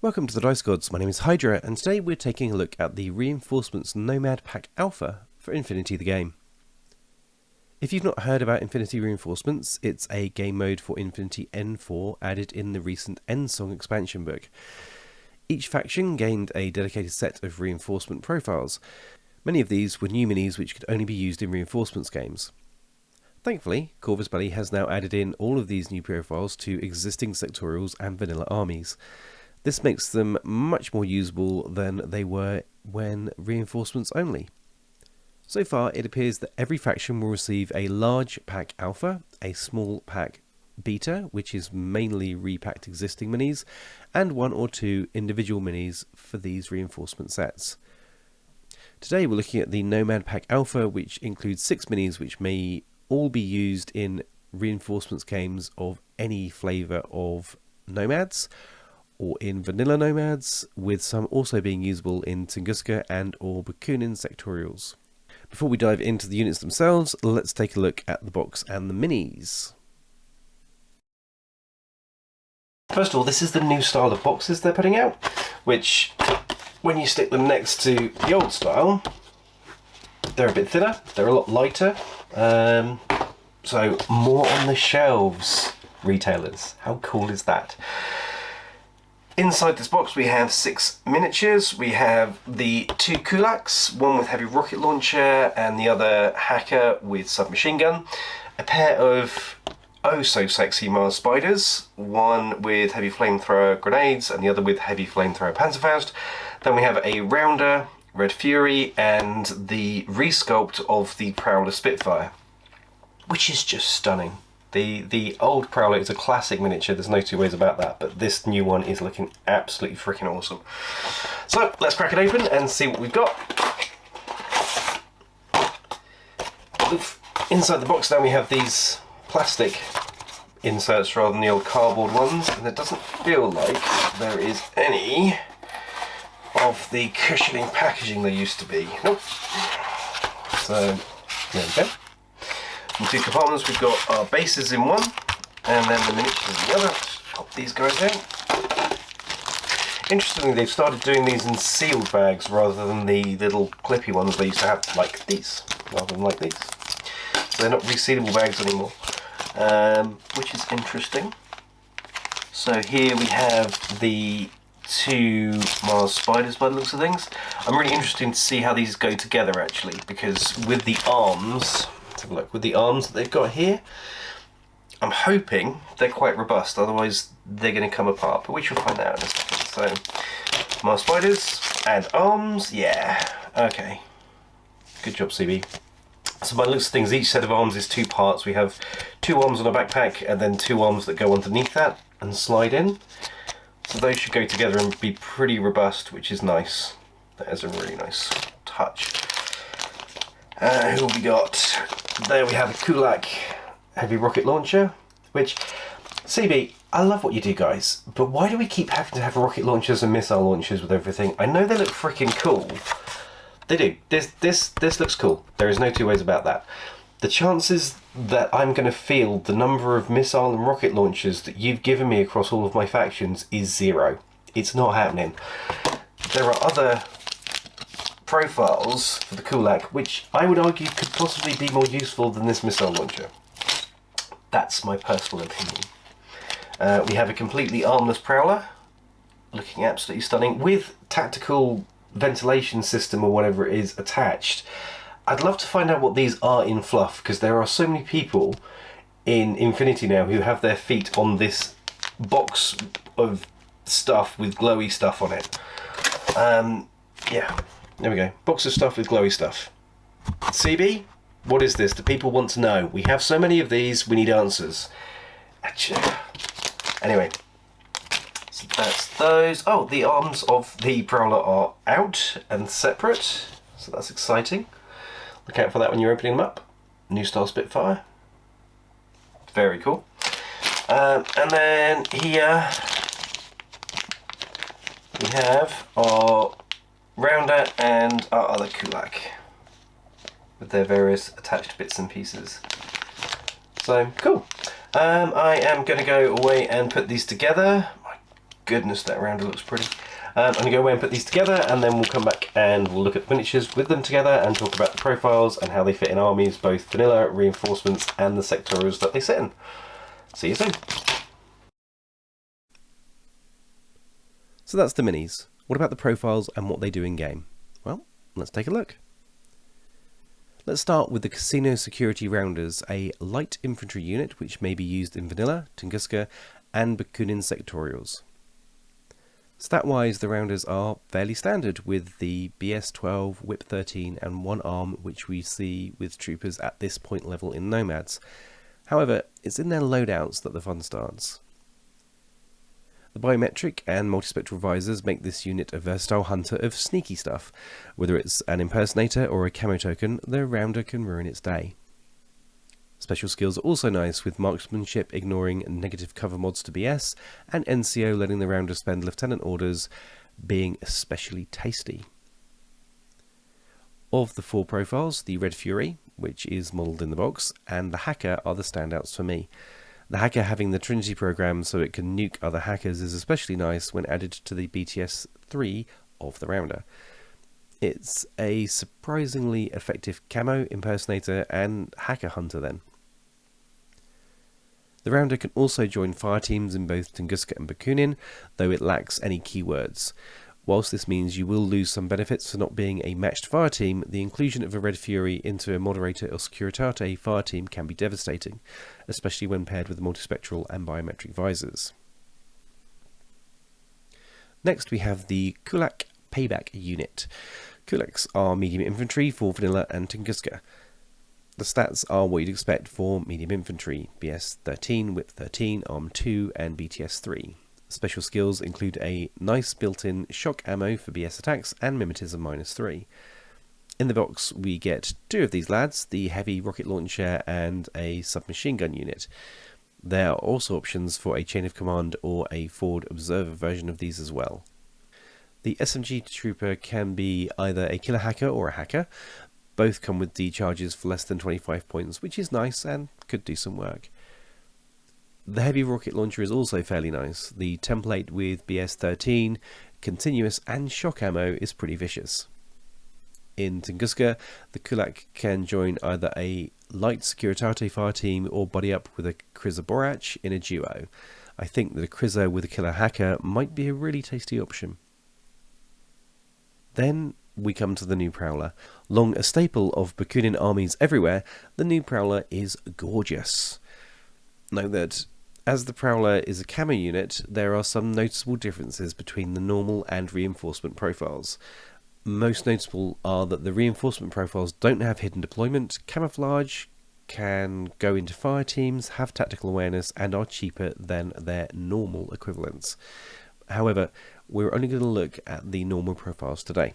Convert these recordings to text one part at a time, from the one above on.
Welcome to the Dice Gods, my name is Hydra, and today we're taking a look at the Reinforcements Nomad Pack Alpha for Infinity the game. If you've not heard about Infinity Reinforcements, it's a game mode for Infinity N4 added in the recent N-Song expansion book. Each faction gained a dedicated set of reinforcement profiles. Many of these were new minis which could only be used in Reinforcements games. Thankfully, Corvus Belli has now added in all of these new profiles to existing sectorials and vanilla armies. This makes them much more usable than they were when reinforcements only. So far, it appears that every faction will receive a large pack alpha, a small pack beta, which is mainly repacked existing minis, and one or two individual minis for these reinforcement sets. Today we're looking at the Nomad Pack Alpha, which includes 6 minis which may all be used in reinforcements games of any flavour of Nomads, or in vanilla Nomads, with some also being usable in Tunguska and or Bakunin sectorials. Before we dive into the units themselves, let's take a look at the box and the minis. First of all, this is the new style of boxes they're putting out, which when you stick them next to the old style, they're a bit thinner, they're a lot lighter, so more on the shelves, retailers. How cool is that? Inside this box we have 6 miniatures. We have the 2 Kulaks, one with heavy rocket launcher and the other hacker with submachine gun. A pair of oh so sexy Marspiders, one with heavy flamethrower grenades and the other with heavy flamethrower Panzerfaust. Then we have a Rounder, Red Fury, and the resculpt of the Prowler Spitfire, which is just stunning. The old Prowler is a classic miniature, there's no two ways about that, but this new one is looking absolutely freaking awesome. So let's crack it open and see what we've got. Oof. Inside the box now we have these plastic inserts rather than the old cardboard ones, and it doesn't feel like there is any of the cushioning packaging there used to be. Nope. So there we go. In 2 compartments we've got our bases in one, and then the miniatures in the other. Just pop these guys out. Interestingly, they've started doing these in sealed bags rather than the little clippy ones they used to have, like these, rather than like these. So they're not resealable bags anymore, which is interesting. So here we have the 2 Marspiders by the looks of things. I'm really interested to see how these go together actually, because with the arms, let's have a look, with the arms that they've got here, I'm hoping they're quite robust, otherwise they're going to come apart, but we shall find out in a second. So, Marspiders and arms, yeah, okay. Good job, CB. So by the looks of things, each set of arms is 2 parts. We have 2 arms on a backpack and then 2 arms that go underneath that and slide in. So those should go together and be pretty robust, which is nice. That is a really nice touch. Who have we got? There we have a Kulak heavy rocket launcher, which, CB, I love what you do, guys, but why do we keep having to have rocket launchers and missile launchers with everything? I know they look freaking cool. They do. This looks cool. There is no two ways about that. The chances that I'm going to field the number of missile and rocket launchers that you've given me across all of my factions is 0. It's not happening. There are other profiles for the Kulak which I would argue could possibly be more useful than this missile launcher. That's my personal opinion. We have a completely armless Prowler, looking absolutely stunning, with tactical ventilation system or whatever it is attached. I'd love to find out what these are in fluff, because there are so many people in Infinity now who have their feet on this box of stuff with glowy stuff on it. Yeah, there we go. Box of stuff with glowy stuff. CB, what is this? Do people want to know? We have so many of these, we need answers. Anyway, so that's those. Oh, the arms of the Prowler are out and separate, so that's exciting. Look out for that when you're opening them up. New style Spitfire. Very cool. And then here we have our Rounder and our other Kulak with their various attached bits and pieces. So cool. I am going to go away and put these together. My goodness, that rounder looks pretty. I'm going to go away and put these together, and then we'll come back and we'll look at the miniatures with them together and talk about the profiles and how they fit in armies, both vanilla, reinforcements, and the sectorials that they sit in. See you soon. So that's the minis. What about the profiles and what they do in game? Well, let's take a look. Let's start with the Casino Security Rounders, a light infantry unit which may be used in vanilla, Tunguska, and Bakunin sectorials. Stat-wise, the Rounders are fairly standard, with the BS-12, Whip 13 and 1 arm, which we see with troopers at this point level in Nomads. However, it's in their loadouts that the fun starts. The biometric and multispectral visors make this unit a versatile hunter of sneaky stuff. Whether it's an impersonator or a camo token, the Rounder can ruin its day. Special skills are also nice, with marksmanship ignoring negative cover mods to BS, and NCO letting the Rounder spend lieutenant orders being especially tasty. Of the 4 profiles, the Red Fury, which is modelled in the box, and the Hacker are the standouts for me. The Hacker having the Trinity program so it can nuke other hackers is especially nice when added to the BTS-3 of the Rounder. It's a surprisingly effective camo, impersonator and hacker hunter then. The Rounder can also join fire teams in both Tunguska and Bakunin, though it lacks any keywords. Whilst this means you will lose some benefits for not being a matched fire team, the inclusion of a Red Fury into a Moderator or Securitate fire team can be devastating, especially when paired with multispectral and biometric visors. Next we have the Kulak Payback unit. Kulaks are medium infantry for vanilla and Tunguska. The stats are what you'd expect for medium infantry: BS 13, Whip 13, Arm 2 and BTS 3. Special skills include a nice built-in shock ammo for BS attacks and mimetism -3. In the box we get 2 of these lads, the heavy rocket launcher and a submachine gun unit. There are also options for a chain of command or a forward observer version of these as well. The SMG trooper can be either a killer hacker or a hacker. Both come with D charges for less than 25 points, which is nice and could do some work. The heavy rocket launcher is also fairly nice. The template with BS 13, continuous and shock ammo is pretty vicious. In Tunguska, the Kulak can join either a light Securitate fire team or buddy up with a Kriza Borach in a duo. I think that a Kriza with a killer hacker might be a really tasty option. Then we come to the new Prowler. Long a staple of Bakunin armies everywhere, the new Prowler is gorgeous. Note that as the Prowler is a camo unit, there are some noticeable differences between the normal and reinforcement profiles. Most notable are that the reinforcement profiles don't have hidden deployment, camouflage, can go into fire teams, have tactical awareness, and are cheaper than their normal equivalents. However, we're only going to look at the normal profiles today.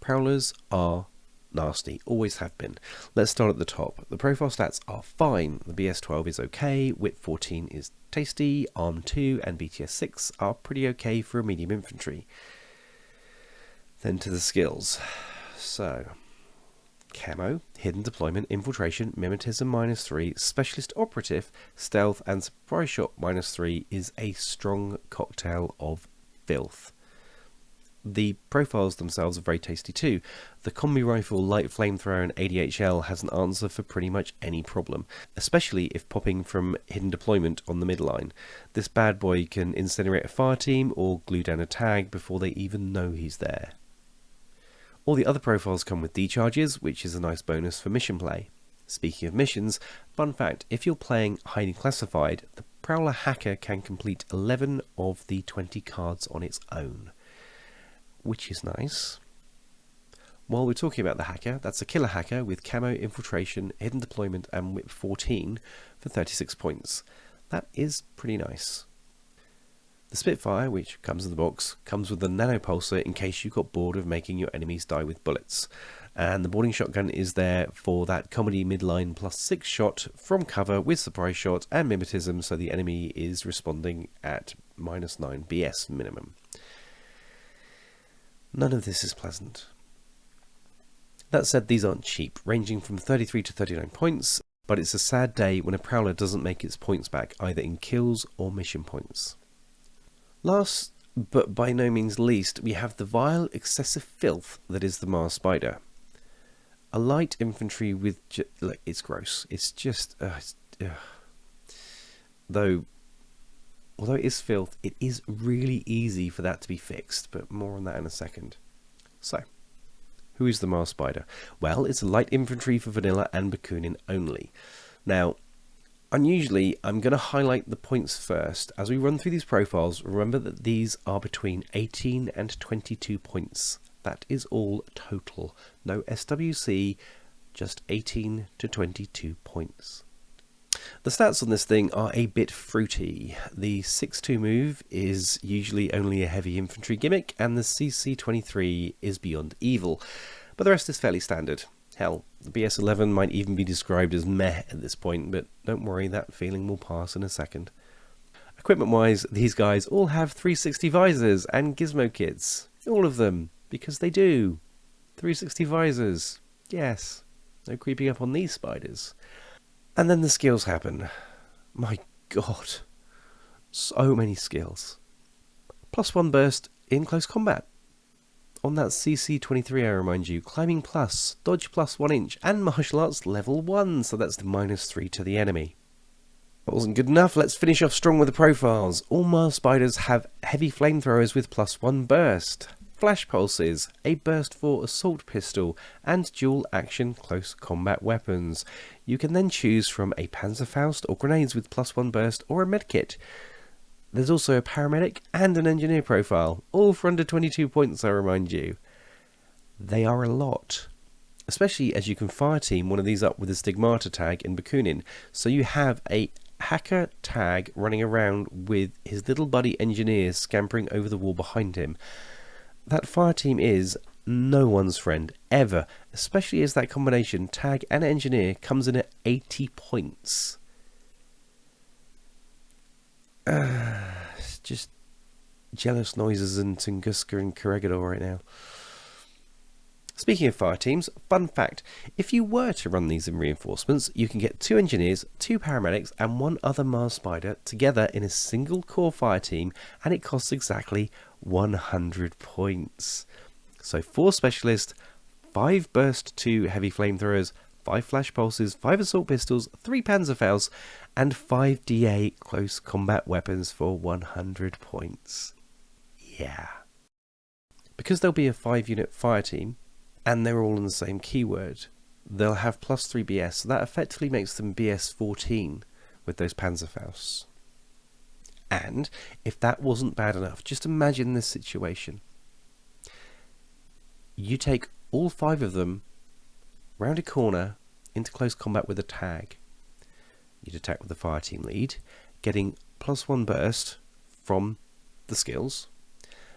Prowlers are nasty, always have been. Let's start at the top. The profile stats are fine. The BS-12 is okay, Whip 14 is tasty, Arm 2 and BTS-6 are pretty okay for a medium infantry. Then to the skills. So, camo, hidden deployment, infiltration, mimetism -3, specialist operative, stealth and surprise shot -3 is a strong cocktail of filth. The profiles themselves are very tasty too. The combi rifle, light flamethrower and ADHL has an answer for pretty much any problem, especially if popping from hidden deployment on the midline. This bad boy can incinerate a fire team or glue down a tag before they even know he's there. All the other profiles come with D charges, which is a nice bonus for mission play. Speaking of missions, fun fact, if you're playing highly classified, the Prowler Hacker can complete 11 of the 20 cards on its own, which is nice. While we're talking about the Hacker, that's a killer hacker with camo, infiltration, hidden deployment and Whip 14 for 36 points. That is pretty nice. The Spitfire, which comes in the box, comes with the nanopulsar in case you got bored of making your enemies die with bullets. And the boarding shotgun is there for that comedy midline +6 shot from cover with surprise shot and mimetism, so the enemy is responding at -9 BS minimum. None of this is pleasant. That said, these aren't cheap, ranging from 33 to 39 points, but it's a sad day when a Prowler doesn't make its points back, either in kills or mission points. Last, but by no means least, we have the vile, excessive filth that is the Marspider. A light infantry with... Look, it's gross. It's just... Though, although it is filth, it is really easy for that to be fixed, but more on that in a second. So, who is the Marspider? Well, it's a light infantry for vanilla and Bakunin only. Now, unusually, I'm going to highlight the points first. As we run through these profiles, remember that these are between 18 and 22 points. That is all total. No SWC, just 18 to 22 points. The stats on this thing are a bit fruity. The 6-2 move is usually only a heavy infantry gimmick, and the CC-23 is beyond evil. But the rest is fairly standard. Hell, the BS-11 might even be described as meh at this point, but don't worry, that feeling will pass in a second. Equipment-wise, these guys all have 360 visors and gizmo kits. All of them, because they do. 360 visors. Yes. No creeping up on these spiders. And then the skills happen. My god. So many skills. +1 burst in close combat. On that CC-23, I remind you, climbing plus, dodge plus 1 inch, and martial arts level 1, so that's the -3 to the enemy. That wasn't good enough, let's finish off strong with the profiles. All Marspiders have heavy flamethrowers with +1 burst, flash pulses, a burst for assault pistol, and dual action close combat weapons. You can then choose from a Panzerfaust or grenades with +1 burst or a medkit. There's also a paramedic and an engineer profile, all for under 22 points, I remind you. They are a lot, especially as you can fireteam one of these up with a Stigmata tag in Bakunin, so you have a hacker tag running around with his little buddy engineer scampering over the wall behind him. That fireteam is no one's friend, ever, especially as that combination, tag and engineer, comes in at 80 points. It's just jealous noises in Tunguska and Corregidor right now. Speaking of fire teams, fun fact, if you were to run these in reinforcements, you can get 2 engineers, 2 paramedics and 1 other Marspider together in a single core fire team, and it costs exactly 100 points. So 4 specialists, 5 burst 2 heavy flamethrowers, 5 flash pulses, 5 assault pistols, 3 Panzerfaust, and 5 DA close combat weapons for 100 points. Yeah. Because there'll be a 5-unit fire team, and they're all in the same keyword, they'll have +3 BS, so that effectively makes them BS 14 with those Panzerfausts. And if that wasn't bad enough, just imagine this situation. You take all 5 of them round a corner into close combat with a tag. You'd attack with the fire team lead, getting +1 burst from the skills,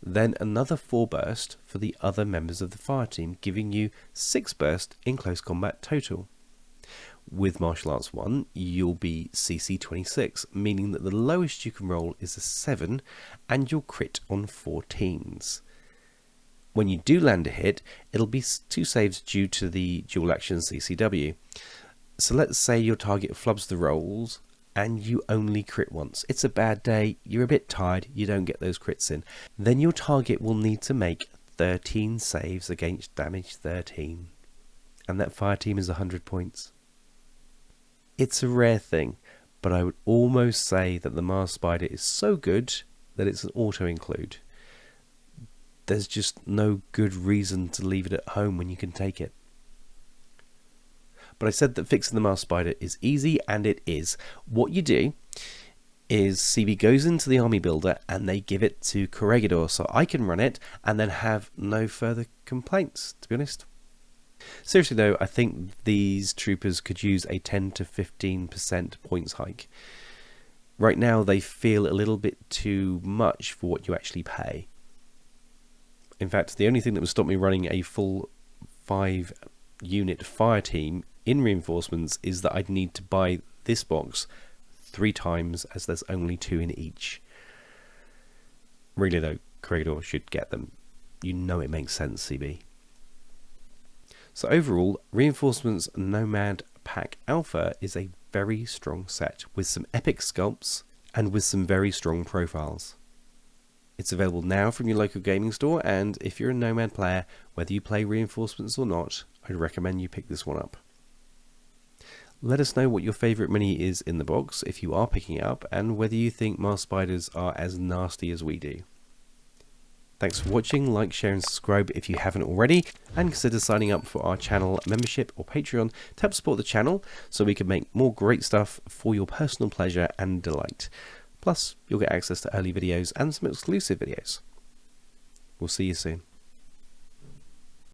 then another 4 burst for the other members of the fire team, giving you 6 burst in close combat total. With Martial Arts 1, you'll be CC-26, meaning that the lowest you can roll is a 7, and you'll crit on 14s. When you do land a hit, it'll be 2 saves due to the dual action CCW. So let's say your target flubs the rolls, and you only crit once. It's a bad day, you're a bit tired, you don't get those crits in. Then your target will need to make 13 saves against damage 13. And that fire team is 100 points. It's a rare thing, but I would almost say that the Marspider is so good that it's an auto-include. There's just no good reason to leave it at home when you can take it. But I said that fixing the Marspider is easy, and it is. What you do is CB goes into the army builder and they give it to Corregidor, so I can run it and then have no further complaints, to be honest. Seriously though, I think these troopers could use a 10 to 15% points hike. Right now they feel a little bit too much for what you actually pay. In fact, the only thing that would stop me running a full 5-unit fire team in reinforcements is that I'd need to buy this box 3 times, as there's only 2 in each. Really though, Corregidor should get them. You know it makes sense, CB. So overall, Reinforcements Nomad Pack Alpha is a very strong set with some epic sculpts and with some very strong profiles. It's available now from your local gaming store, and if you're a Nomad player, whether you play Reinforcements or not, I'd recommend you pick this one up. Let us know what your favourite mini is in the box if you are picking it up, and whether you think Marspiders are as nasty as we do. Thanks for watching, like, share and subscribe if you haven't already, and consider signing up for our channel membership or Patreon to help support the channel so we can make more great stuff for your personal pleasure and delight. Plus, you'll get access to early videos and some exclusive videos. We'll see you soon.